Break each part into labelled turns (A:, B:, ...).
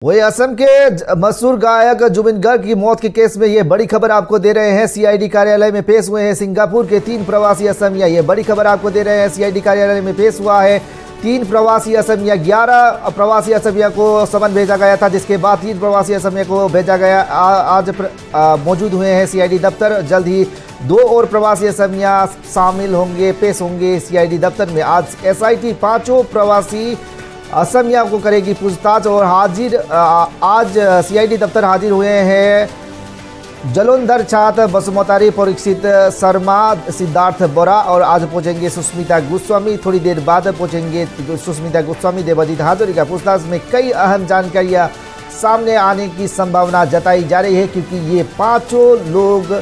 A: वही असम के मशहूर गायक जुबिन गर्ग की मौत के केस में ये बड़ी खबर आपको दे रहे हैं। सीआईडी कार्यालय में पेश हुए हैं सिंगापुर के 3 प्रवासी असमिया। ये बड़ी खबर आपको दे रहे हैं। सीआईडी कार्यालय में पेश हुआ है 3 प्रवासी असमिया। 11 प्रवासी असमिया को समन भेजा गया था, जिसके बाद 3 प्रवासी असमिया को भेजा गया। आज मौजूद हुए हैं सीआईडी दफ्तर। जल्द ही 2 और प्रवासी असमिया शामिल होंगे, पेश होंगे सीआईडी दफ्तर में। आज एसआईटी 5 प्रवासी असमिया को करेगी पूछताछ। और आज सीआईडी दफ्तर हाजिर हुए हैं जलोंधर छात्र, बसुमतारी, परीक्षित शर्मा, सिद्धार्थ बोरा और आज पहुंचेंगे सुष्मिता गोस्वामी। थोड़ी देर बाद पहुंचेंगे सुष्मिता गोस्वामी। देवजीत हाजोरिका पूछताछ में कई अहम जानकारियां सामने आने की संभावना जताई जा रही है, क्योंकि ये 5 लोग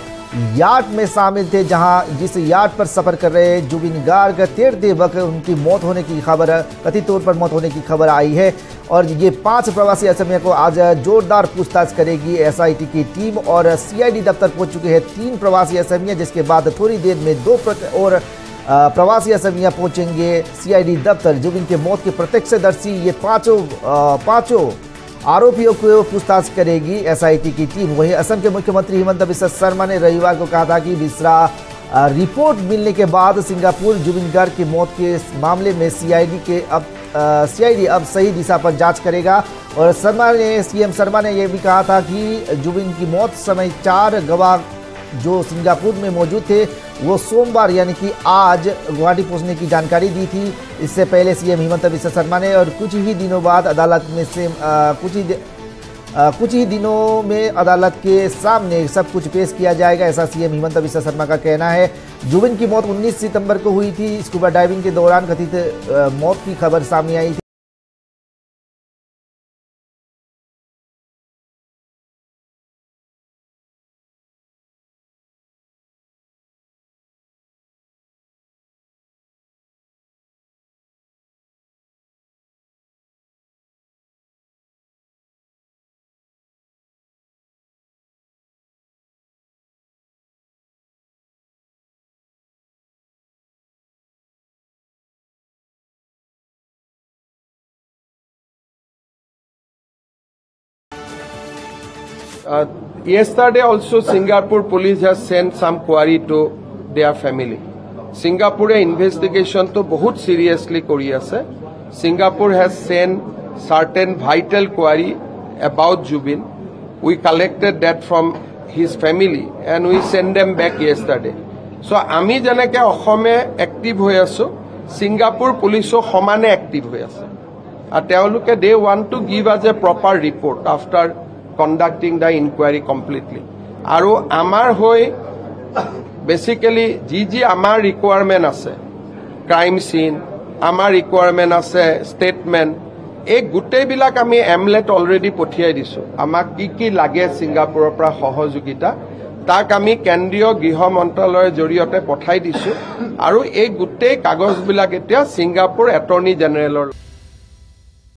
A: याट में शामिल थे, जहां जिस याट पर सफर कर रहे जुबिन गर्ग तैरते वक्त उनकी मौत होने की खबर, कथित तौर पर मौत होने की खबर आई है। और ये 5 प्रवासी असमिया को आज जोरदार पूछताछ करेगी एसआईटी की टीम। और सीआईडी दफ्तर पहुंच चुके हैं 3 प्रवासी असमिया, जिसके बाद थोड़ी देर में 2 और प्रवासी असमिया पहुंचेंगे सीआईडी दफ्तर। जुबिन के मौत के प्रत्यक्षदर्शी ये पांचों आरोपियों को पूछताछ करेगी एसआईटी की टीम। वहीं असम के मुख्यमंत्री हिमंता बिस्वा शर्मा ने रविवार को कहा था कि बिस्वा रिपोर्ट मिलने के बाद सिंगापुर जुबिन गर्ग की मौत के मामले में सीआईडी अब सही दिशा पर जांच करेगा। और सीएम शर्मा ने यह भी कहा था कि जुबिन की मौत समय 4 गवाह जो सिंगापुर में मौजूद थे वो सोमवार यानी कि आज गुवाहाटी पहुंचने की जानकारी दी थी। इससे पहले सीएम हिमंता बिस्वा शर्मा ने, और कुछ ही दिनों बाद अदालत में से कुछ ही दिनों में अदालत के सामने सब कुछ पेश किया जाएगा, ऐसा सीएम हिमंता बिस्वा शर्मा का कहना है। जुबिन की मौत 19 सितंबर को हुई थी। स्कूबा डाइविंग के दौरान कथित मौत की खबर सामने आई थी।
B: Yesterday also Singapore police has sent some query to their family. Singapore investigation to बहुत seriously kori ase. Singapore has sent certain vital query about Jubin. We collected that from his family and we sent them back yesterday. So ami janeke Asome active hoy aso, Singapore police o homane active hoy ase. Teoluke they want to give us a proper report after conducting the inquiry completely. Aru amar hoy basically ji amar requirement ase, crime scene amar requirement ase, statement ei gutei bilak ami amlet already pothiyai disu. Amak ki lage Singapore pra সহযোগিতা tak ami kendriyo griho montraloyer joriote pothai disu. Aru ei gutei kagoj bilak etia Singapore Attorney General